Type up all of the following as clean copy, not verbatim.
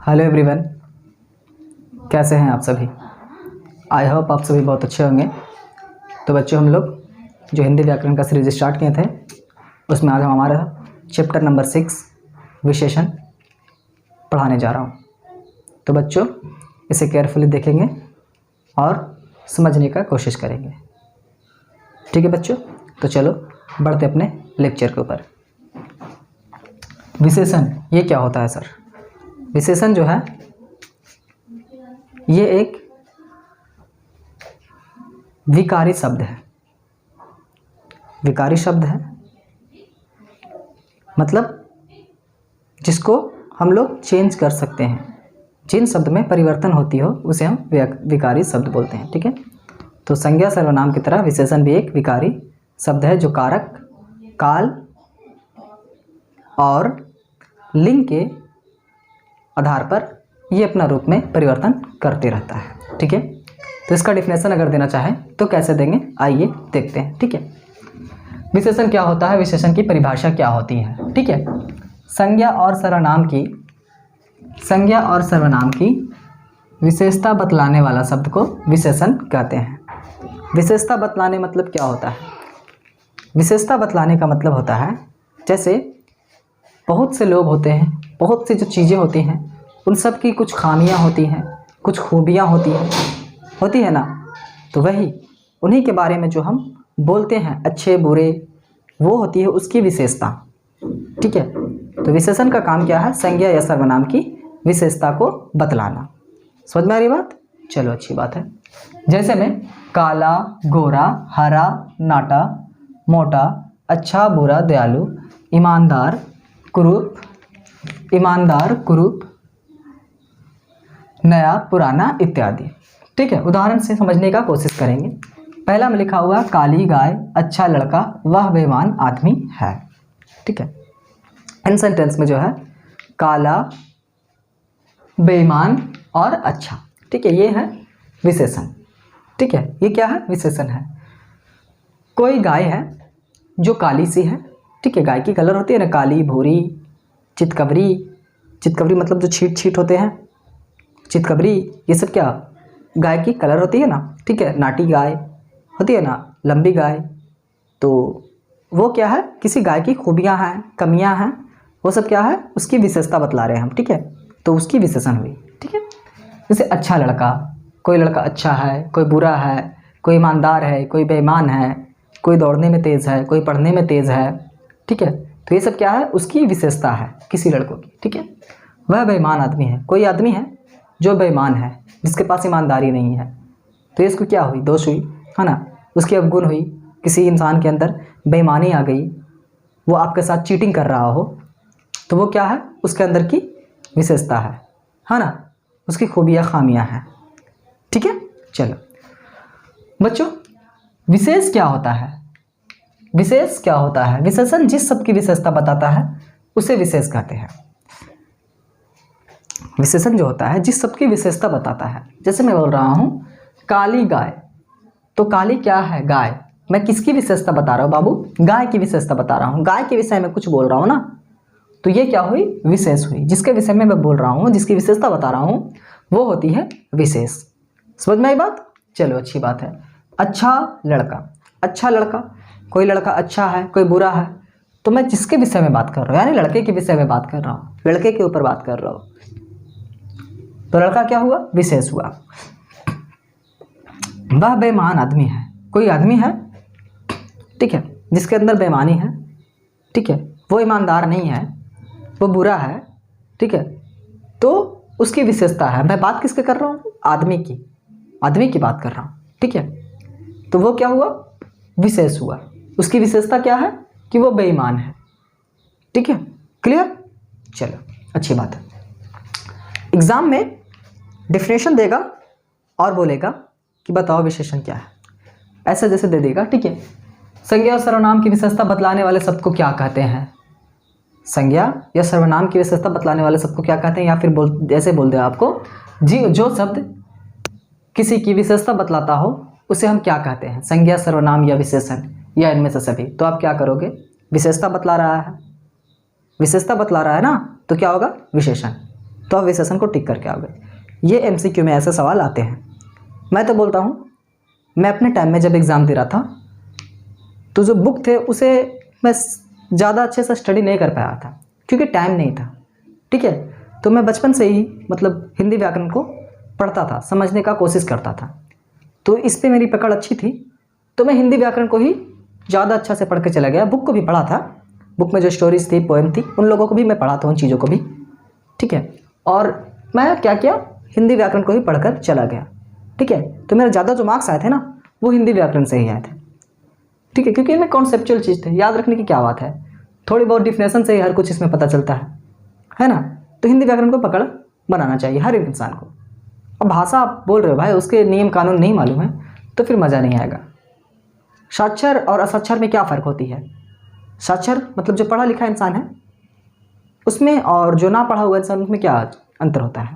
Hello everyone, कैसे हैं आप सभी। आई होप आप सभी बहुत अच्छे होंगे। तो बच्चों, हम लोग जो हिंदी व्याकरण का सीरीज स्टार्ट किए थे उसमें आज हम हमारा चैप्टर नंबर 6 विशेषण पढ़ाने जा रहा हूँ। तो बच्चों, इसे केयरफुली देखेंगे और समझने का कोशिश करेंगे। ठीक है बच्चों, तो चलो बढ़ते अपने लेक्चर के ऊपर। विशेषण ये क्या होता है सर? विशेषण जो है ये एक विकारी शब्द है। विकारी शब्द है मतलब जिसको हम लोग चेंज कर सकते हैं। जिन शब्द में परिवर्तन होती हो उसे हम विकारी शब्द बोलते हैं। ठीक है, तो संज्ञा सर्वनाम की तरह विशेषण भी एक विकारी शब्द है जो कारक, काल और लिंग के आधार पर ये अपना रूप में परिवर्तन करते रहता है। ठीक है, तो इसका डिफिनेशन अगर देना चाहें तो कैसे देंगे, आइए देखते हैं। ठीक है, विशेषण क्या होता है, विशेषण की परिभाषा क्या होती है। ठीक है, संज्ञा और सर्वनाम की विशेषता बतलाने वाला शब्द को विशेषण कहते हैं। विशेषता बतलाने मतलब क्या होता है? विशेषता बतलाने का मतलब होता है जैसे बहुत से लोग होते हैं, बहुत सी जो चीज़ें होती हैं उन सब की कुछ खामियां होती हैं, कुछ खूबियां होती है ना, तो वही उन्हीं के बारे में जो हम बोलते हैं अच्छे बुरे, वो होती है उसकी विशेषता। ठीक है, तो विशेषण का काम क्या है? संज्ञा या सर्वनाम की विशेषता को बतलाना। समझ में आ रही बात? चलो अच्छी बात है। जैसे में काला, गोरा, हरा, नाटा, मोटा, अच्छा, बुरा, दयालु, ईमानदार, कुरूप, नया, पुराना इत्यादि। ठीक है, उदाहरण से समझने का कोशिश करेंगे। पहला में लिखा हुआ काली गाय, अच्छा लड़का, वह बेईमान आदमी है। ठीक है, इन सेंटेंस में जो है काला, बेईमान और अच्छा। ठीक है, ये है विशेषण। ठीक है, ये क्या है? विशेषण है। कोई गाय है जो काली सी है। ठीक है, गाय की कलर होती है ना, काली, भूरी, चितकबरी मतलब जो छीट होते हैं, चितकबरी, ये सब क्या गाय की कलर होती है ना। ठीक है, नाटी गाय होती है ना, लंबी गाय, तो वो क्या है? किसी गाय की खूबियां हैं, कमियां हैं, वो सब क्या है? उसकी विशेषता बतला रहे हैं हम। ठीक है, तो उसकी विशेषण हुई। ठीक है, जैसे अच्छा लड़का, कोई लड़का अच्छा है, कोई बुरा है, कोई ईमानदार है, कोई बेईमान है, कोई दौड़ने में तेज़ है, कोई पढ़ने में तेज़ है। ठीक है, तो ये सब क्या है? उसकी विशेषता है किसी लड़कों की। ठीक है, वह बेईमान आदमी है। कोई आदमी है जो बेईमान है, जिसके पास ईमानदारी नहीं है, तो ये इसको क्या हुई? दोष हुई, है ना, उसकी अवगुण हुई। किसी इंसान के अंदर बेईमानी आ गई, वो आपके साथ चीटिंग कर रहा हो, तो वो क्या है? उसके अंदर की विशेषता है ना, उसकी खूबियाँ खामियाँ हैं। ठीक है, चलो बच्चों, विशेष क्या होता है? विशेष क्या होता है? विशेषण जिस सब की विशेषता बताता है उसे विशेष कहते हैं। विशेषण जो होता है जिस सब की विशेषता बताता है। जैसे मैं बोल रहा हूँ काली गाय, तो काली क्या है? गाय। मैं किसकी विशेषता बता रहा हूँ बाबू? गाय की विशेषता बता रहा हूँ। गाय के विषय में कुछ बोल रहा हूँ ना, तो ये क्या हुई? विशेष हुई। जिसके विषय में मैं बोल रहा हूँ, जिसकी विशेषता बता रहा हूँ, वो होती है विशेष। समझ में आई बात? चलो अच्छी बात है। अच्छा लड़का, अच्छा लड़का, कोई लड़का अच्छा है, कोई बुरा है, तो मैं जिसके विषय में बात कर रहा हूँ, यानी लड़के के विषय में बात कर रहा हूँ, लड़के के ऊपर बात कर रहा हूँ, तो लड़का क्या हुआ? विशेष हुआ। वह बेईमान आदमी है, कोई आदमी है, ठीक है, जिसके अंदर बेईमानी है। ठीक है, वो ईमानदार नहीं है, वो बुरा है। ठीक है, तो उसकी विशेषता है। मैं बात किसके कर रहा हूँ? आदमी की बात कर रहा हूँ। ठीक है, तो वो क्या हुआ? विशेष हुआ। उसकी विशेषता क्या है? कि वो बेईमान है। ठीक है, क्लियर? चलो अच्छी बात है। एग्जाम में डिफिनेशन देगा और बोलेगा कि बताओ विशेषण क्या है, ऐसा जैसे दे देगा। ठीक है, संज्ञा और सर्वनाम की विशेषता बतलाने वाले शब्द को क्या कहते हैं? संज्ञा या सर्वनाम की विशेषता बतलाने वाले शब्द को क्या कहते हैं? या फिर जैसे बोल दे आपको जी, जो शब्द किसी की विशेषता बतलाता हो उसे हम क्या कहते हैं? संज्ञा, सर्वनाम या विशेषण, या इनमें से सभी। तो आप क्या करोगे? विशेषता बतला रहा है, विशेषता बतला रहा है ना, तो क्या होगा? विशेषण। तो आप विशेषण को टिक करके आओगे। ये MCQ में ऐसे सवाल आते हैं। मैं तो बोलता हूँ, मैं अपने टाइम में जब एग्ज़ाम दे रहा था तो जो बुक थे उसे मैं ज़्यादा अच्छे से स्टडी नहीं कर पाया था क्योंकि टाइम नहीं था, ठीक है। तो मैं बचपन से ही मतलब हिंदी व्याकरण को पढ़ता था, समझने का कोशिश करता था, तो इस पे मेरी पकड़ अच्छी थी, तो मैं हिंदी व्याकरण को ही ज़्यादा अच्छा से पढ़ के चला गया। बुक को भी पढ़ा था, बुक में जो स्टोरीज थी, पोएम थी, उन लोगों को भी मैं पढ़ा था, उन चीज़ों को भी, ठीक है। और मैं क्या किया, हिंदी व्याकरण को ही पढ़कर चला गया, ठीक है। तो मेरा ज़्यादा जो मार्क्स आए थे ना वो हिंदी व्याकरण से ही आए थे, ठीक है, क्योंकि इनमें कॉन्सेप्चुअल चीज़ थे, याद रखने की क्या बात है, थोड़ी बहुत डिफिनेशन से ही हर कुछ इसमें पता चलता है ना। तो हिंदी व्याकरण को पकड़ बनाना चाहिए हर एक इंसान को। अब भाषा आप बोल रहे हो भाई, उसके नियम कानून नहीं मालूम है तो फिर मज़ा नहीं आएगा। साक्षर और असाक्षर में क्या फ़र्क होती है? साक्षर मतलब जो पढ़ा लिखा इंसान है उसमें, और जो ना पढ़ा हुआ इंसान उसमें क्या अंतर होता है?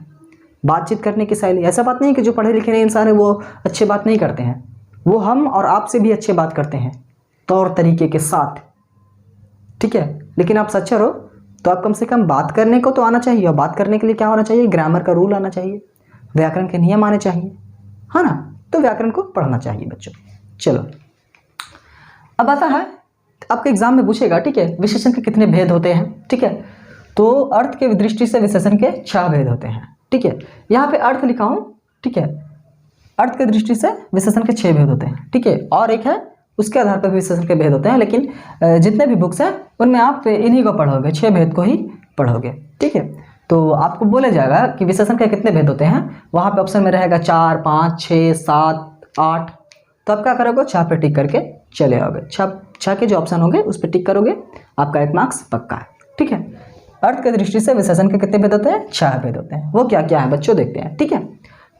बातचीत करने की शैली। ऐसा बात नहीं है कि जो पढ़े लिखे नहीं इंसान है वो अच्छे बात नहीं करते हैं, वो हम और आपसे भी अच्छे बात करते हैं तौर तरीके के साथ, ठीक है। लेकिन आप साक्षर हो तो आप कम से कम बात करने को तो आना चाहिए, और बात करने के लिए क्या होना चाहिए? ग्रामर का रूल आना चाहिए, व्याकरण के नियम आने चाहिए, है ना। तो व्याकरण को पढ़ना चाहिए बच्चों। चलो अब आता है, आपके एग्जाम में पूछेगा, ठीक है, विशेषण के कितने भेद होते हैं, ठीक है। तो अर्थ के दृष्टि से विशेषण के 6 भेद होते हैं, ठीक है। यहाँ पे अर्थ लिखा हूँ, ठीक है, अर्थ के दृष्टि से विशेषण के 6 भेद होते हैं, ठीक है। और एक है उसके आधार पर विशेषण के भेद होते हैं, लेकिन जितने भी बुक्स हैं उनमें आप इन्हीं को पढ़ोगे, 6 भेद को ही पढ़ोगे, ठीक है। तो आपको बोला जाएगा कि विशेषण के कितने भेद होते हैं, वहाँ पे ऑप्शन में रहेगा 4, 5, 6, 7, 8। तो आप क्या करोगे, 6 पे टिक करके चले आओगे। 6 के जो ऑप्शन होंगे उस पर टिक करोगे, आपका 1 मार्क्स पक्का है, ठीक है। अर्थ के दृष्टि से विशेषण के कितने भेद होते हैं? 6 भेद होते हैं। वो क्या क्या है बच्चों, देखते हैं, ठीक है।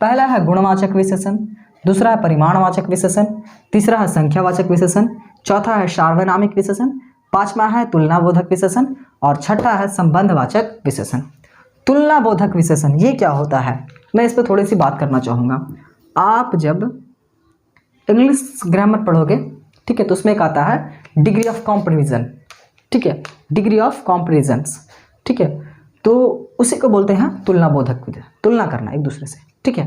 पहला है गुणवाचक विशेषण, दूसरा है परिमाणवाचक विशेषण, तीसरा है संख्यावाचक विशेषण, चौथा है सार्वनामिक विशेषण, 5वां है तुलनाबोधक विशेषण, और छठा है संबंधवाचक विशेषण। तुलनाबोधक विशेषण ये क्या होता है, मैं इस पर थोड़ी सी बात करना चाहूँगा। आप जब इंग्लिश ग्रामर पढ़ोगे, ठीक है, तो उसमें एक आता है डिग्री ऑफ कंपैरिजन, ठीक है, डिग्री ऑफ कंपैरिजंस, ठीक है। तो उसी को बोलते हैं तुलनाबोधक विशेषण, तुलना करना एक दूसरे से, ठीक है,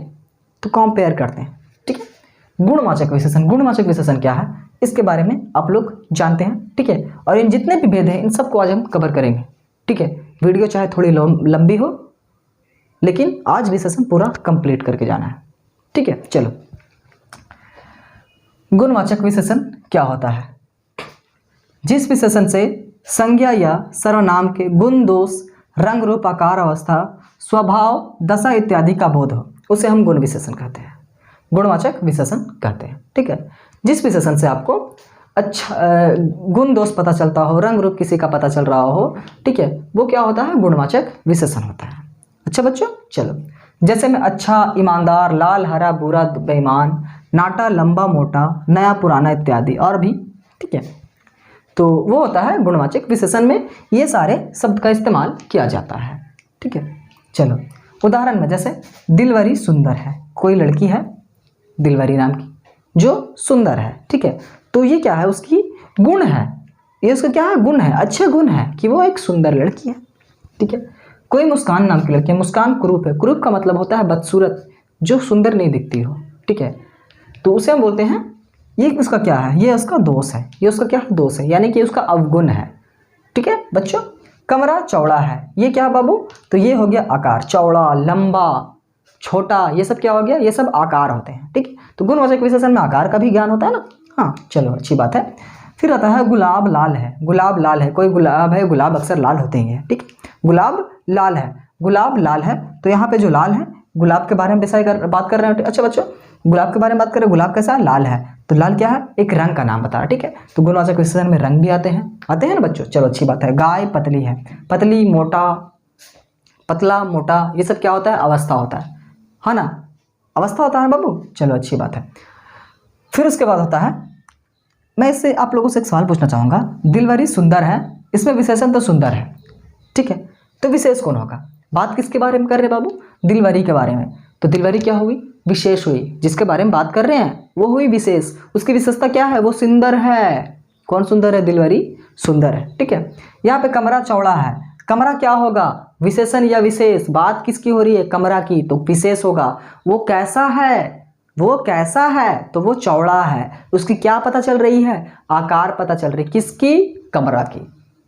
तो कंपेयर करते हैं, ठीक है। गुणवाचक विशेषण, गुणवाचक विशेषण क्या है इसके बारे में आप लोग जानते हैं, ठीक है। और इन जितने भी भेद हैं इन सबको आज हम कवर करेंगे, ठीक है। वीडियो चाहे थोड़ी लंबी हो लेकिन आज विशेषण पूरा कंप्लीट करके जाना है, ठीक है। चलो, गुणवाचक विशेषण क्या होता है? जिस विशेषण से संज्ञा या सर्वनाम के गुण, दोष, रंग, रूप, आकार, अवस्था, स्वभाव, दशा इत्यादि का बोध हो उसे हम गुण विशेषण कहते हैं, गुणवाचक विशेषण कहते हैं, ठीक है। जिस विशेषण से आपको अच्छा गुण दोष पता चलता हो, रंग रूप किसी का पता चल रहा हो, ठीक है, वो क्या होता है? गुणवाचक विशेषण होता है। अच्छा बच्चों, चलो, जैसे में अच्छा, ईमानदार, लाल, हरा, बुरा, बेईमान, नाटा, लंबा, मोटा, नया, पुराना इत्यादि और भी, ठीक है। तो वो होता है गुणवाचक विशेषण में ये सारे शब्द का इस्तेमाल किया जाता है, ठीक है। चलो उदाहरण में, जैसे दिलवरी सुंदर है, कोई लड़की है दिलवरी नाम की जो सुंदर है, ठीक है। तो ये क्या है? उसकी गुण है, ये उसका क्या है? गुण है, अच्छे गुण है कि वो एक सुंदर लड़की है, ठीक है। कोई मुस्कान नाम की लड़की है, मुस्कान कुरूप है, कुरूप का मतलब होता है बदसूरत, जो सुंदर नहीं दिखती हो, ठीक है। तो उसे हम बोलते हैं, ये उसका क्या है? ये उसका दोष है, ये उसका क्या है? दोष है, यानी कि उसका अवगुण है, ठीक है बच्चों। कमरा चौड़ा है, ये क्या बाबू? तो ये हो गया आकार, चौड़ा, लंबा, छोटा, ये सब क्या हो गया? ये सब आकार होते हैं, ठीक है। तो गुणवाचक विशेषण में आकार का भी ज्ञान होता है ना। हाँ चलो, अच्छी बात है। फिर आता है गुलाब लाल है, गुलाब लाल है, कोई गुलाब है, गुलाब अक्सर लाल होते ही हैं, ठीक है। गुलाब लाल है, गुलाब लाल है, तो यहाँ पे जो लाल है, गुलाब के बारे में बात कर रहे हैं। अच्छा बच्चों, गुलाब के बारे में बात करें, गुलाब कैसा है? लाल है, तो लाल क्या है? एक रंग का नाम बता रहा है, ठीक है। तो गुणवाचक विशेषण में रंग भी आते हैं ना बच्चों। चलो अच्छी बात है। गाय पतली है, पतली, मोटा, पतला, मोटा, ये सब क्या होता है? अवस्था होता है ना, अवस्था होता है बाबू। चलो अच्छी बात है। फिर उसके बाद होता है, मैं इससे आप लोगों से एक सवाल पूछना चाहूँगा। दिलवरी सुंदर है, इसमें विशेषण तो सुंदर है, ठीक है, तो विशेष कौन होगा? बात किसके बारे में कर रहे हैं बाबू? दिलवरी के बारे में। तो दिलवरी क्या हुई? विशेष हुई, जिसके बारे में बात कर रहे हैं वो हुई विशेष। उसकी विशेषता क्या है? वो सुंदर है। कौन सुंदर है? दिलवरी सुंदर है, ठीक है। यहाँ पे कमरा चौड़ा है, कमरा क्या होगा? विशेषण या विशेष। बात किसकी हो रही है? कमरा की, तो विशेष होगा। वो कैसा है? वो कैसा है? तो वो चौड़ा है। उसकी क्या पता चल रही है? आकार पता चल रही। किसकी? कमरा की।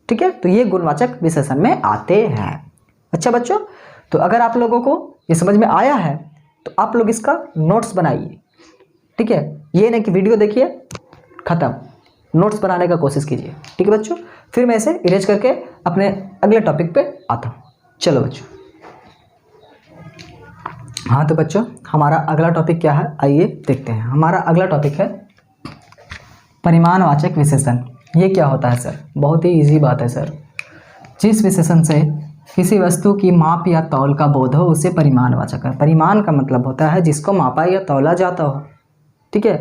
ठीक है, तो ये गुणवाचक विशेषण में आते हैं। अच्छा बच्चों, तो अगर आप लोगों को ये समझ में आया है तो आप लोग इसका नोट्स बनाइए। ठीक है, ये नहीं कि वीडियो देखिए खत्म, नोट्स बनाने का कोशिश कीजिए। ठीक है बच्चों, फिर मैं इसे इरेज करके अपने अगले टॉपिक पे आता हूँ। चलो बच्चों, हाँ तो बच्चों हमारा अगला टॉपिक क्या है, आइए देखते हैं। हमारा अगला टॉपिक है परिमाणवाचक विशेषण। ये क्या होता है सर? बहुत ही इजी बात है सर। जिस विशेषण से किसी वस्तु की माप या तौल का बोध हो उसे परिमाणवाचक है। परिमाण का मतलब होता है जिसको मापा या तौला जाता हो। ठीक है,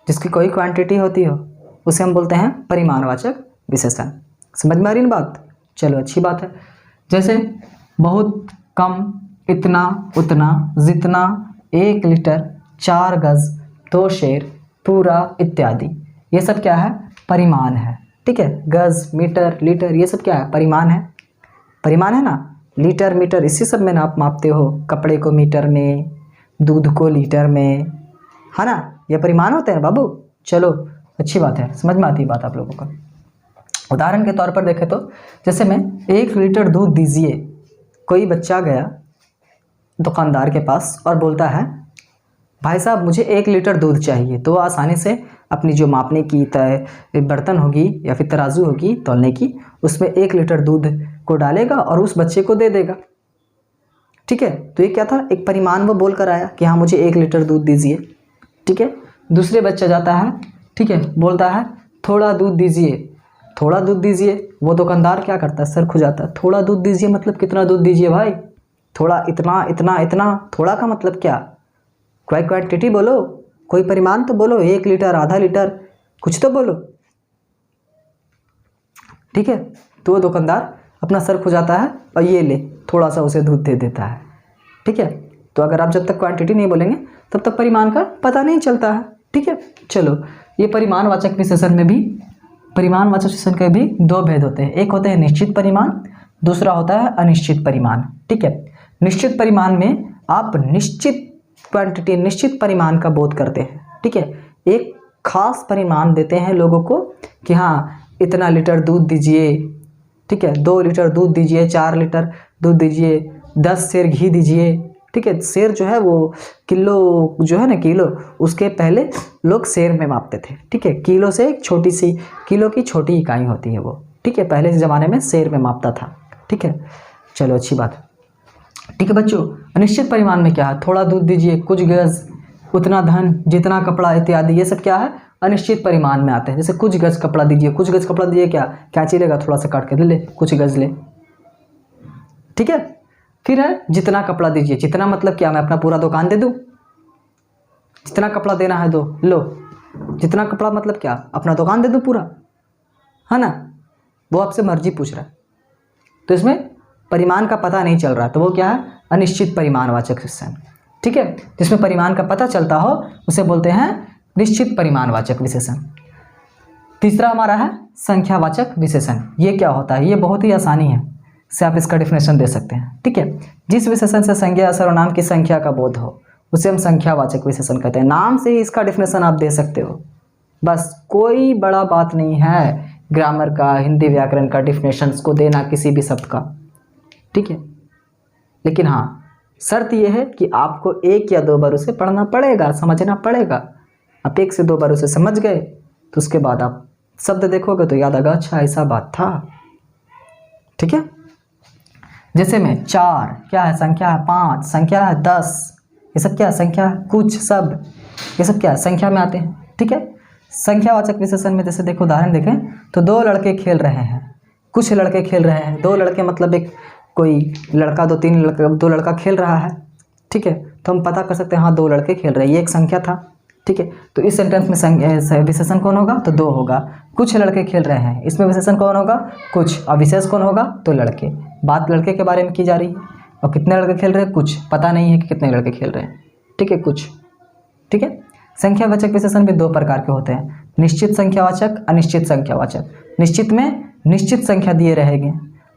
जिसकी कोई क्वांटिटी होती हो उसे हम बोलते हैं परिमाणवाचक विशेषण। समझ में आ रही है बात? चलो अच्छी बात है। जैसे बहुत, कम, इतना, उतना, जितना, 1 लीटर, 4 गज, 2 शेर, पूरा इत्यादि, ये सब क्या है? परिमाण है। ठीक है, गज, मीटर, लीटर, ये सब क्या है? परिमाण है। परिमाण है ना, लीटर, मीटर, इसी सब में ना आप मापते हो। कपड़े को मीटर में, दूध को लीटर में, है ना, ये परिमाण होते हैं बाबू। चलो अच्छी बात है, समझ में आती है बात आप लोगों को। उदाहरण के तौर पर देखें तो जैसे मैं 1 लीटर दूध दीजिए, कोई बच्चा गया दुकानदार के पास और बोलता है भाई साहब मुझे 1 लीटर दूध चाहिए, तो आसानी से अपनी जो मापने की बर्तन होगी या फिर तराजू होगी तौलने की, उसमें 1 लीटर दूध को डालेगा और उस बच्चे को दे देगा। ठीक है, तो ये क्या था? एक परिमाण वो बोल कर आया कि हाँ मुझे 1 लीटर दूध दीजिए। ठीक है, दूसरे बच्चा जाता है, ठीक है, बोलता है थोड़ा दूध दीजिए, थोड़ा दूध दीजिए। वो दुकानदार क्या करता है? सर खुजाता है, थोड़ा दूध दीजिए मतलब कितना दूध दीजिए भाई? थोड़ा, इतना, इतना, इतना। थोड़ा का मतलब क्या? कोई क्वांटिटी बोलो, कोई परिमाण तो बोलो। 1 लीटर, आधा लीटर, कुछ तो बोलो। ठीक है, तो वो दुकानदार अपना सर खुजाता है और ये ले थोड़ा सा उसे दूध दे देता है। ठीक है, तो अगर आप जब तक क्वांटिटी नहीं बोलेंगे तब तक परिमाण का पता नहीं चलता है। ठीक है, चलो ये परिमाणवाचक विशेषण में भी, परिमाणवाचक विशेषण के भी 2 भेद होते हैं। एक होते हैं निश्चित परिमाण, दूसरा होता है अनिश्चित परिमाण। ठीक है, निश्चित परिमाण में आप निश्चित क्वांटिटी, निश्चित परिमाण का बोध करते हैं। ठीक है, एक खास परिमाण देते हैं लोगों को कि हाँ इतना लीटर दूध दीजिए। ठीक है, 2 लीटर दूध दीजिए, 4 लीटर दूध दीजिए, 10 सेर घी दीजिए। ठीक है, सेर जो है वो किलो जो है ना, किलो, उसके पहले लोग सेर में मापते थे। ठीक है, किलो से एक छोटी सी, किलो की छोटी इकाई होती है वो। ठीक है, पहले के ज़माने में सेर में मापता था। ठीक है, चलो अच्छी बात। ठीक है बच्चों, अनिश्चित परिमाण में क्या है? थोड़ा दूध दीजिए, कुछ गज, उतना धन, जितना कपड़ा इत्यादि, ये सब क्या है? अनिश्चित परिमाण में आते हैं। जैसे कुछ गज कपड़ा दीजिए, कुछ गज कपड़ा दीजिए, क्या क्या चलेगा? थोड़ा सा काट के ले, कुछ गज ले। ठीक है, फिर है जितना कपड़ा दीजिए। जितना मतलब क्या? मैं अपना पूरा दुकान दे दूं? जितना कपड़ा देना है दो, लो। जितना कपड़ा मतलब क्या? अपना दुकान दे दूं पूरा, है ना? वो आपसे मर्जी पूछ रहा है, तो इसमें परिमाण का पता नहीं चल रहा, तो वो क्या है? अनिश्चित परिमाणवाचक विशेषण। ठीक है, जिसमें परिमाण का पता चलता हो उसे बोलते हैं निश्चित परिमाणवाचक विशेषण। तीसरा हमारा है संख्यावाचक विशेषण। ये क्या होता है? ये बहुत ही आसानी है, से आप इसका डिफिनेशन दे सकते हैं। ठीक है, जिस विशेषण से संज्ञा सर्वनाम की संख्या का बोध हो उसे हम संख्यावाचक विशेषण कहते हैं। नाम से ही इसका डिफिनेशन आप दे सकते हो, बस कोई बड़ा बात नहीं है ग्रामर का, हिंदी व्याकरण का डिफिनेशंस को देना किसी भी शब्द का। ठीक है, लेकिन हाँ शर्त यह है कि आपको 1 या 2 बार उसे पढ़ना पड़ेगा, समझना पड़ेगा। आप 1 से 2 बार उसे समझ गए तो उसके बाद आप शब्द देखोगे तो याद आएगा, अच्छा ऐसा बात था। ठीक है, जैसे में 4 क्या है? संख्या है। 5 संख्या है। 10 ये सब क्या है? संख्या है। कुछ, सब, ये सब क्या है? संख्या में आते हैं। ठीक है, संख्यावाचक विशेषण में जैसे देखो, उदाहरण देखें तो 2 लड़के खेल रहे हैं, कुछ लड़के खेल रहे हैं। 2 लड़के मतलब एक कोई लड़का, 2-3 लड़का, 2 लड़का खेल रहा है। ठीक है, तो हम पता कर सकते हैं हाँ 2 लड़के खेल रहे हैं, ये एक संख्या था। ठीक है, तो इस सेंटेंस में विशेषण कौन होगा? तो 2 होगा। कुछ लड़के खेल रहे हैं, इसमें विशेषण कौन होगा? कुछ। और विशेष कौन होगा? तो लड़के। बात लड़के के बारे में की जा रही है। और कितने लड़के खेल रहे हैं? कुछ। पता नहीं है कि कितने लड़के खेल रहे हैं। ठीक है, कुछ। ठीक है, संख्यावाचक विशेषण भी 2 प्रकार के होते हैं, निश्चित संख्यावाचक, अनिश्चित संख्यावाचक। निश्चित में निश्चित संख्या दिए रहेंगे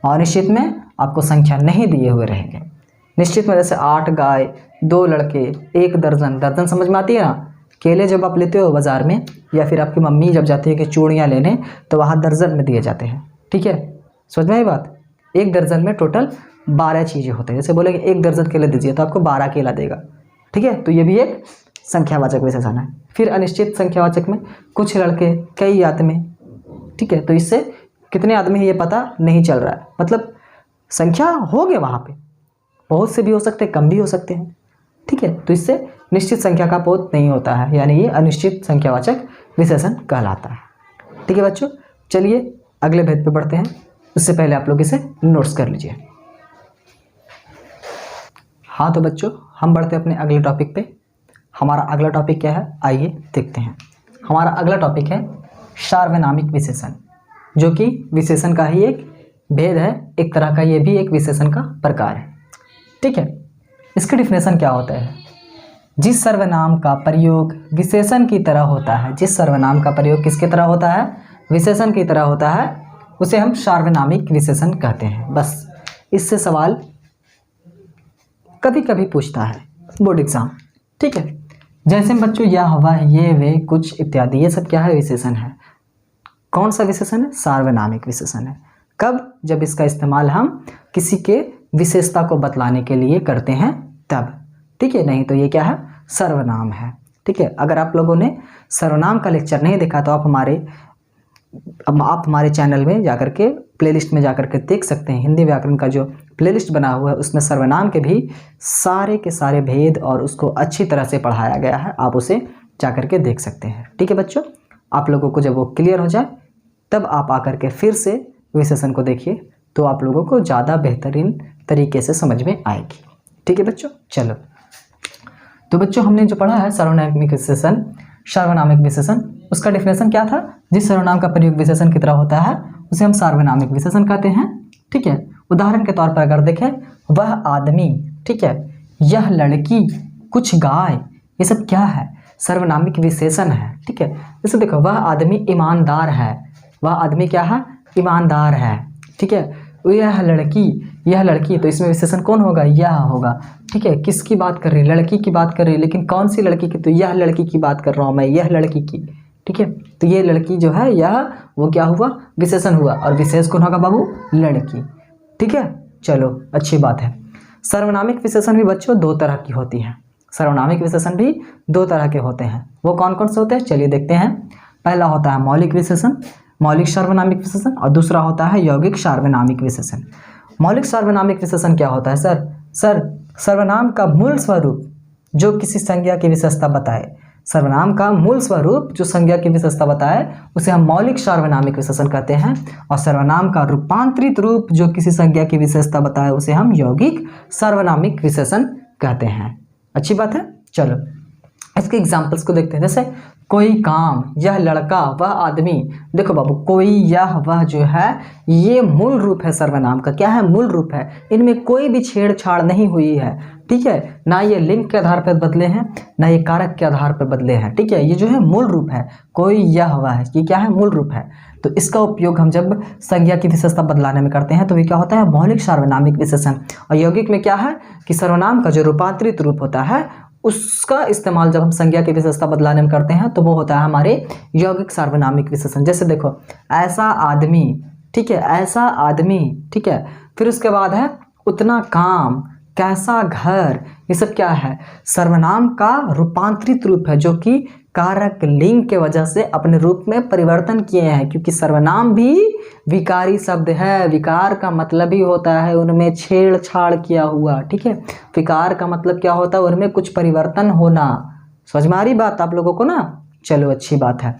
अनिश्चित में आपको संख्या नहीं दिए हुए रहेंगे। निश्चित में जैसे 8 गाय, 2 लड़के, 1 दर्जन। दर्जन समझ में आती है ना? केले जब आप लेते हो बाज़ार में, या फिर आपकी मम्मी जब जाती है कि चूड़ियाँ लेने, तो वहाँ दर्जन में दिए जाते हैं। ठीक है, समझ में आई बात? 1 दर्जन में टोटल 12 चीज़ें होते हैं। जैसे बोलेंगे 1 दर्जन केले दीजिए तो आपको 12 केला देगा। ठीक है, तो ये भी एक संख्यावाचक विशेषण है। फिर अनिश्चित संख्यावाचक में कुछ लड़के, कई आदमी। ठीक है, तो इससे कितने आदमी है ये पता नहीं चल रहा है, मतलब संख्या होंगे वहाँ पे, बहुत से भी हो सकते हैं, कम भी हो सकते हैं। ठीक है, तो इससे निश्चित संख्या का बोध नहीं होता है, यानी ये अनिश्चित संख्यावाचक विशेषण कहलाता है। ठीक है बच्चों, चलिए अगले भेद पे बढ़ते हैं। उससे पहले आप लोग इसे नोट्स कर लीजिए। हाँ तो बच्चों, हम बढ़ते हैं अपने अगले टॉपिक पे। हमारा अगला टॉपिक क्या है, आइए देखते हैं। हमारा अगला टॉपिक है सार्वनामिक विशेषण, जो कि विशेषण का ही एक भेद है, एक तरह का ये भी एक विशेषण का प्रकार है। ठीक है, इसका डिफिनेशन क्या होता है? जिस सर्वनाम का प्रयोग विशेषण की तरह होता है, जिस सर्वनाम का प्रयोग किसकी तरह होता है? विशेषण की तरह होता है, उसे हम सार्वनामिक विशेषण कहते हैं। बस इससे सवाल कभी कभी पूछता है बोर्ड एग्जाम। ठीक है, जैसे बच्चों यह, वह, ये, वे, कुछ इत्यादि, ये सब क्या है? विशेषण है। कौन सा विशेषण है? सार्वनामिक विशेषण है। कब? जब इसका इस्तेमाल हम किसी के विशेषता को बतलाने के लिए करते हैं तब। ठीक है, नहीं तो ये क्या है? सर्वनाम है। ठीक है, अगर आप लोगों ने सर्वनाम का लेक्चर नहीं देखा तो आप हमारे चैनल में जाकर के प्लेलिस्ट में जाकर के देख सकते हैं। हिंदी व्याकरण का जो प्लेलिस्ट बना हुआ है उसमें सर्वनाम के भी सारे के सारे भेद और उसको अच्छी तरह से पढ़ाया गया है, आप उसे जाकर के देख सकते हैं। ठीक है बच्चों, आप लोगों को जब वो क्लियर हो जाए तब आप आकर के फिर से विशेषण को देखिए, तो आप लोगों को ज़्यादा बेहतरीन तरीके से समझ में आएगी। ठीक है बच्चों, चलो तो बच्चों हमने जो पढ़ा है सार्वनामिक विशेषण, सार्वनामिक विशेषण, उसका डिफिनेशन क्या था? जिस सर्वनाम का प्रयोग विशेषण की तरह होता है उसे हम सार्वनामिक विशेषण कहते हैं। ठीक है, उदाहरण के तौर पर अगर देखें, वह आदमी, ठीक है, यह लड़की, कुछ गाय, ये सब क्या है? सर्वनामिक विशेषण है। ठीक है, जैसे देखो, वह आदमी ईमानदार है, वह आदमी क्या है? ईमानदार है। ठीक है, यह लड़की, तो इसमें विशेषण कौन होगा? यह होगा। ठीक है, किसकी बात कर रही है? लड़की की बात कर रही है, लेकिन कौन सी लड़की की? तो यह लड़की की बात कर रहा हूँ मैं, यह लड़की की। ठीक है, तो ये लड़की जो है, यह वो क्या हुआ? विशेषण हुआ, और विशेष कौन होगा बाबू? लड़की। ठीक है, चलो अच्छी बात है। सर्वनामिक विशेषण भी बच्चों 2 तरह की होती हैं। सर्वनामिक विशेषण भी 2 तरह के होते हैं। वो कौन कौन से होते हैं? चलिए देखते हैं। पहला होता है मौलिक विशेषण, मौलिक सार्वनामिक विशेषण, और दूसरा होता है यौगिक सार्वनामिक विशेषण। मौलिक सार्वनामिक विशेषण क्या होता है सर? सर्वनाम का मूल स्वरूप जो किसी संज्ञा की विशेषता बताए, सर्वनाम का मूल स्वरूप जो संज्ञा की विशेषता बताए उसे हम मौलिक सार्वनामिक विशेषण कहते हैं, और सर्वनाम का रूपांतरित रूप जो किसी संज्ञा की विशेषता बताए उसे हम यौगिक सार्वनामिक विशेषण कहते हैं। अच्छी बात है, चलो इसके एग्जाम्पल्स को देखते हैं। जैसे कोई काम, यह लड़का, वह आदमी। देखो बाबू, कोई, यह, वह जो है ये मूल रूप है सर्वनाम का। क्या है? मूल रूप है। इनमें कोई भी छेड़छाड़ नहीं हुई है। ठीक है, ना ये लिंग के आधार पर बदले हैं, ना ये कारक के आधार पर बदले हैं। ठीक है, ये जो है मूल रूप है। कोई, यह, वह, ये क्या है? मूल रूप है। तो इसका उपयोग हम जब संज्ञा की विशेषता बदलाने में करते हैं तो ये क्या होता है? मौलिक सार्वनामिक विशेषण। और यौगिक में क्या है कि सर्वनाम का जो रूपांतरित रूप होता है उसका इस्तेमाल जब हम संज्ञा की विशेषता बदलाने में करते हैं तो वो होता है हमारे यौगिक सार्वनामिक विशेषण। जैसे देखो, ऐसा आदमी, ठीक है, ऐसा आदमी। ठीक है, फिर उसके बाद है उतना काम, कैसा घर, ये सब क्या है? सर्वनाम का रूपांतरित रूप है जो कि कारक लिंग के वजह से अपने रूप में परिवर्तन किए हैं, क्योंकि सर्वनाम भी विकारी शब्द है। विकार का मतलब ही होता है उनमें छेड़छाड़ किया हुआ। ठीक है, विकार का मतलब क्या होता है? उनमें कुछ परिवर्तन होना। समझ में आ रही बात आप लोगों को ना? चलो अच्छी बात है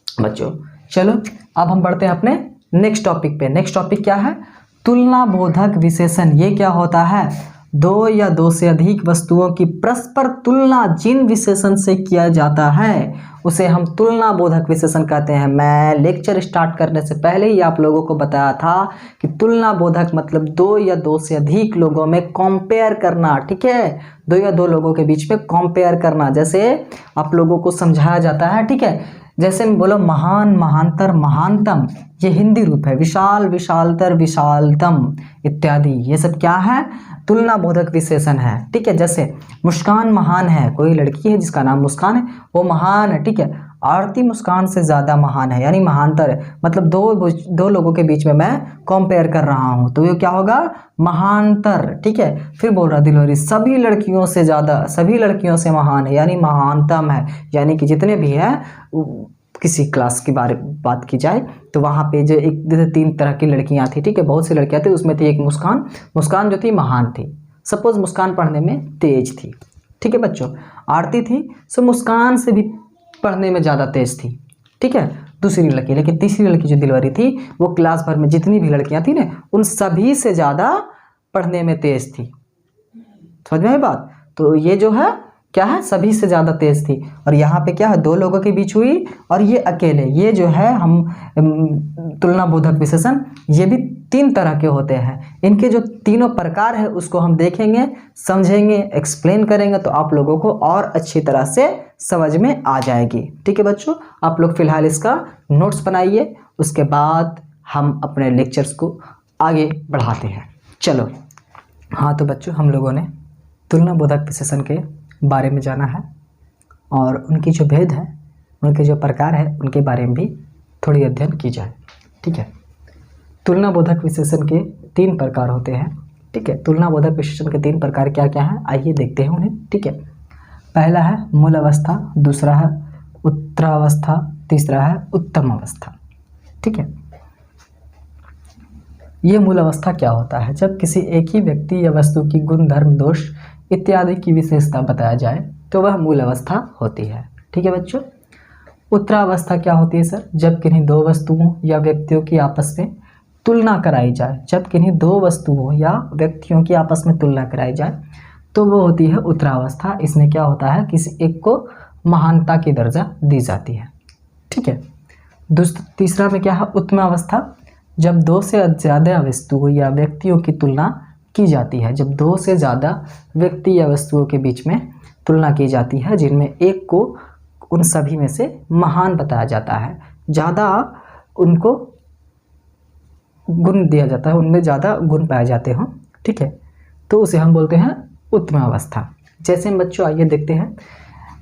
बच्चों। चलो अब हम बढ़ते हैं अपने नेक्स्ट टॉपिक पे। नेक्स्ट टॉपिक क्या है? तुलना बोधक विशेषण। ये क्या होता है? 2 या 2 से अधिक वस्तुओं की परस्पर तुलना जिन विशेषण से किया जाता है उसे हम तुलना बोधक विशेषण कहते हैं। मैं लेक्चर स्टार्ट करने से पहले ही आप लोगों को बताया था कि तुलना बोधक मतलब 2 या 2 से अधिक लोगों में कंपेयर करना। ठीक है, 2 या 2 लोगों के बीच में कंपेयर करना, जैसे आप लोगों को समझाया जाता है। ठीक है, जैसे में बोलो महान, महांतर, महानतम, ये हिंदी रूप है। विशाल, विशालतर, विशालतम इत्यादि, ये सब क्या है? तुलना बोधक विशेषण है। ठीक है, जैसे मुस्कान महान है, कोई लड़की है जिसका नाम मुस्कान है, वो महान है। ठीक है, आरती मुस्कान से ज़्यादा महान है, यानी महानतर है, मतलब दो लोगों के बीच में मैं कंपेयर कर रहा हूँ, तो ये क्या होगा? महानतर। ठीक है, फिर बोल रहा दिलवरी सभी लड़कियों से ज़्यादा, सभी लड़कियों से महान है, यानी महानतम है, यानी कि जितने भी हैं किसी क्लास की बात की जाए तो वहाँ पे जो एक जैसे 3 तरह की लड़कियाँ थी। ठीक है, बहुत सी लड़कियाँ थी, उसमें थी एक मुस्कान। मुस्कान जो थी महान थी, सपोज मुस्कान पढ़ने में तेज थी। ठीक है बच्चों, आरती थी सो मुस्कान से भी पढ़ने में ज़्यादा तेज थी। ठीक है, दूसरी लड़की, लेकिन तीसरी लड़की जो दिलवरी थी वो क्लास भर में जितनी भी लड़कियाँ थी ना उन सभी से ज़्यादा पढ़ने में तेज थी। समझ में आई बात? तो ये जो है क्या है? सभी से ज़्यादा तेज थी। और यहाँ पे क्या है? 2 लोगों के बीच हुई और ये अकेले, ये जो है हम तुलना बोधक विशेषण, ये भी 3 तरह के होते हैं। इनके जो तीनों प्रकार है उसको हम देखेंगे, समझेंगे, एक्सप्लेन करेंगे, तो आप लोगों को और अच्छी तरह से समझ में आ जाएगी। ठीक है बच्चों, आप लोग फिलहाल इसका नोट्स बनाइए, उसके बाद हम अपने लेक्चर्स को आगे बढ़ाते हैं। चलो, हाँ तो बच्चों हम लोगों ने तुलना बोधक विशेषण के बारे में जाना है और उनकी जो भेद है, उनके जो प्रकार है, उनके बारे में भी थोड़ी अध्ययन की जाए। ठीक है, तुलना बोधक विशेषण के 3 प्रकार होते हैं। ठीक है, तुलना बोधक विशेषण के 3 प्रकार क्या क्या हैं, आइए देखते हैं उन्हें। ठीक है, पहला है मूल अवस्था, दूसरा है उत्तरावस्था, तीसरा है उत्तम अवस्था। ठीक है, ये मूल अवस्था क्या होता है? जब किसी एक ही व्यक्ति या वस्तु की गुण, धर्म, दोष इत्यादि की विशेषता बताया जाए तो वह मूल अवस्था होती है। ठीक है बच्चों, उत्तरावस्था क्या होती है सर? जब किन्हीं 2 वस्तुओं या व्यक्तियों की आपस में तुलना कराई जाए, जब किन्हीं 2 वस्तुओं या व्यक्तियों की आपस में तुलना कराई जाए तो वो होती है उत्तरावस्था। इसमें क्या होता है? किसी एक को महानता की दर्जा दी जाती है। ठीक है, तीसरा में क्या है? उत्तम अवस्था, जब 2 से ज़्यादा वस्तुओं या व्यक्तियों की तुलना की जाती है, जब 2 से ज़्यादा व्यक्ति या वस्तुओं के बीच में तुलना की जाती है, जिनमें एक को उन सभी में से महान बताया जाता है, ज़्यादा उनको गुण दिया जाता है, उनमें ज़्यादा गुण पाए जाते हों। ठीक है, तो उसे हम बोलते हैं उत्तम अवस्था। जैसे बच्चों आइए देखते हैं,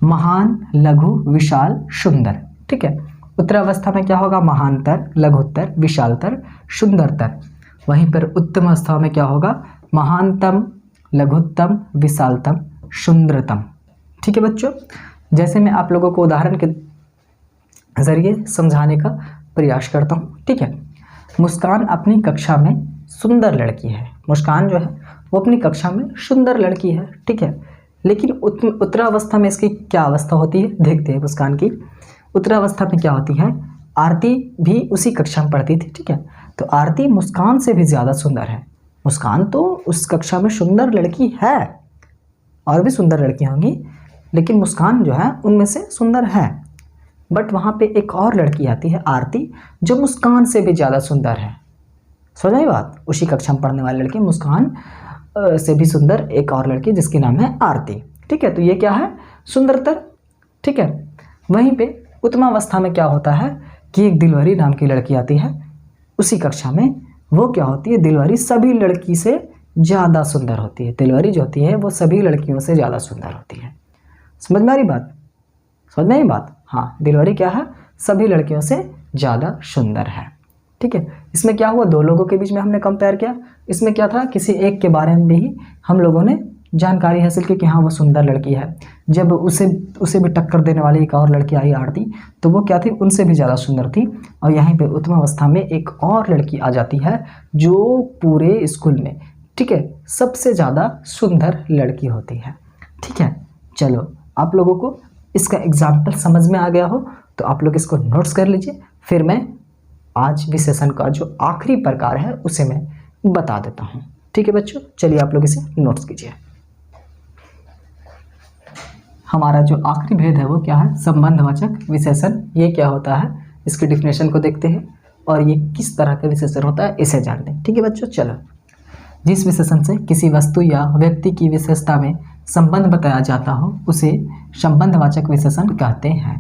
महान, लघु, विशाल, सुंदर। ठीक है, उत्तरावस्था में क्या होगा? महानतर, लघुत्तर, विशालतर, सुंदरतर। वहीं पर उत्तम अवस्था में क्या होगा? महानतम, लघुत्तम, विशालतम, सुंदरतम। ठीक है बच्चों, जैसे मैं आप लोगों को उदाहरण के ज़रिए समझाने का प्रयास करता हूँ। ठीक है, मुस्कान अपनी कक्षा में सुंदर लड़की है। मुस्कान जो है वो अपनी कक्षा में सुंदर लड़की है। ठीक है, लेकिन उत्तरावस्था में इसकी क्या अवस्था होती है देखते हैं। मुस्कान की उत्तरावस्था में क्या होती है? आरती भी उसी कक्षा में पढ़ती थी। ठीक है, तो आरती मुस्कान से भी ज़्यादा सुंदर है। मुस्कान तो उस कक्षा में सुंदर लड़की है, और भी सुंदर लड़कियाँ होंगी, लेकिन मुस्कान जो है उनमें से सुंदर है। बट वहाँ पे एक और लड़की आती है आरती, जो मुस्कान से भी ज़्यादा सुंदर है। समझ आई बात? उसी कक्षा में पढ़ने वाली लड़की मुस्कान से भी सुंदर एक और लड़की जिसकी नाम है आरती। ठीक है, तो ये क्या है? सुंदरतर। ठीक है, वहीं पे उत्तमावस्था में क्या होता है कि एक दिलवरी नाम की लड़की आती है उसी कक्षा में। वो क्या होती है? दिलवरी सभी लड़की से ज़्यादा सुंदर होती है। दिलवरी जो होती है वो सभी लड़कियों से ज़्यादा सुंदर होती है। समझ में आ रही बात? समझ में आई बात? हाँ, दिलवरी क्या है? सभी लड़कियों से ज़्यादा सुंदर है। ठीक है, इसमें क्या हुआ? 2 लोगों के बीच में हमने कंपेयर किया। इसमें क्या था? किसी एक के बारे में भी हम लोगों ने जानकारी हासिल की कि हाँ वो सुंदर लड़की है। जब उसे भी टक्कर देने वाली एक और लड़की आई आरती, तो वो क्या थी? उनसे भी ज़्यादा सुंदर थी। और यहीं पे उत्तम अवस्था में एक और लड़की आ जाती है जो पूरे स्कूल में, ठीक है, सबसे ज़्यादा सुंदर लड़की होती है। ठीक है, चलो आप लोगों को इसका एग्जाम्पल समझ में आ गया हो तो आप लोग इसको नोट्स कर लीजिए। फिर मैं आज विशेषण का जो आखिरी प्रकार है उसे मैं बता देता हूँ। ठीक है बच्चों, चलिए आप लोग इसे नोट्स कीजिए। हमारा जो आखिरी भेद है वो क्या है? संबंधवाचक विशेषण। ये क्या होता है? इसकी डिफिनेशन को देखते हैं और ये किस तरह का विशेषण होता है इसे जानते हैं। ठीक है बच्चों, चलो। जिस विशेषण से किसी वस्तु या व्यक्ति की विशेषता में संबंध बताया जाता हो उसे संबंधवाचक विशेषण कहते हैं।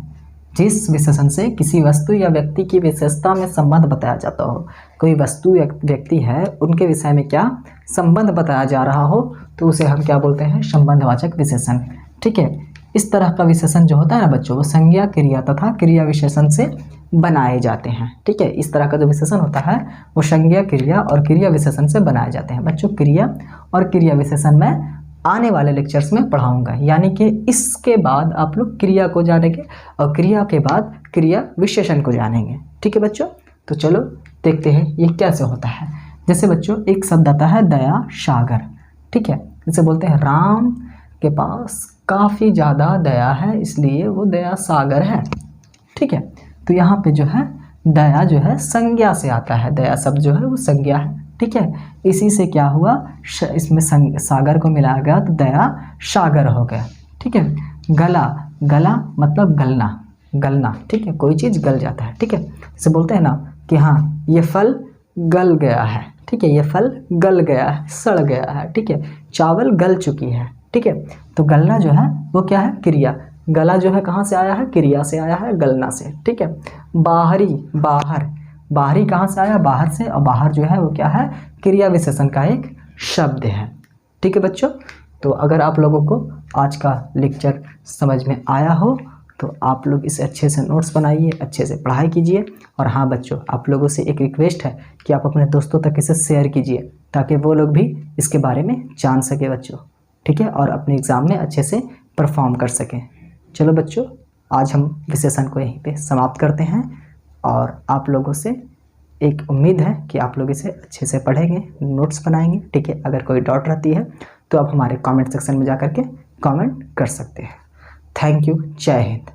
जिस विशेषण से किसी वस्तु या व्यक्ति की विशेषता में संबंध बताया जाता हो। कोई वस्तु या व्यक्ति है, उनके विषय में क्या संबंध बताया जा रहा हो, तो उसे हम क्या बोलते हैं, संबंधवाचक विशेषण। ठीक है, इस तरह का विशेषण जो होता है ना बच्चों, वो संज्ञा, क्रिया तथा क्रिया विशेषण से बनाए जाते हैं। ठीक है, इस तरह का जो विशेषण होता है वो संज्ञा, क्रिया और क्रिया विशेषण से बनाए जाते हैं। बच्चों, क्रिया और क्रिया विशेषण मैं आने वाले लेक्चर्स में पढ़ाऊंगा, यानी कि इसके बाद आप लोग क्रिया को जानेंगे और क्रिया के बाद क्रिया विशेषण को जानेंगे। ठीक है बच्चों, तो चलो देखते हैं ये कैसे होता है। जैसे बच्चों एक शब्द आता है दया सागर। ठीक है, इसे बोलते हैं राम के पास काफ़ी ज़्यादा दया है, इसलिए वो दया सागर है। ठीक है, तो यहाँ पे जो है दया जो है संज्ञा से आता है, दया शब्द जो है वो संज्ञा है। ठीक है, इसी से क्या हुआ, इसमें सागर को मिलाया गया तो दया सागर हो गया। ठीक है, गला, गला मतलब गलना, गलना। ठीक है, कोई चीज़ गल जाता है। ठीक है, जैसे बोलते हैं ना कि हाँ ये फल गल गया है। ठीक है, ये फल गल गया है, सड़ गया है। ठीक है, चावल गल चुकी है। ठीक है, तो गलना जो है वो क्या है, क्रिया। गला जो है कहाँ से आया है, क्रिया से आया है, गलना से। ठीक है, बाहरी, बाहर, बाहरी कहाँ से आया, बाहर से, और बाहर जो है वो क्या है, क्रिया विशेषण का एक शब्द है। ठीक है बच्चों, तो अगर आप लोगों को आज का लेक्चर समझ में आया हो तो आप लोग इसे अच्छे से नोट्स बनाइए, अच्छे से पढ़ाई कीजिए। और हाँ बच्चों, आप लोगों से एक रिक्वेस्ट है कि आप अपने दोस्तों तक इसे शेयर कीजिए ताकि वो लोग भी इसके बारे में जान सके बच्चों। ठीक है, और अपने एग्ज़ाम में अच्छे से परफॉर्म कर सकें। चलो बच्चों, आज हम विशेषण को यहीं पे समाप्त करते हैं और आप लोगों से एक उम्मीद है कि आप लोग इसे अच्छे से पढ़ेंगे, नोट्स बनाएंगे। ठीक है, अगर कोई डाउट रहती है तो आप हमारे कमेंट सेक्शन में जा कर के कमेंट कर सकते हैं। थैंक यू, जय हिंद।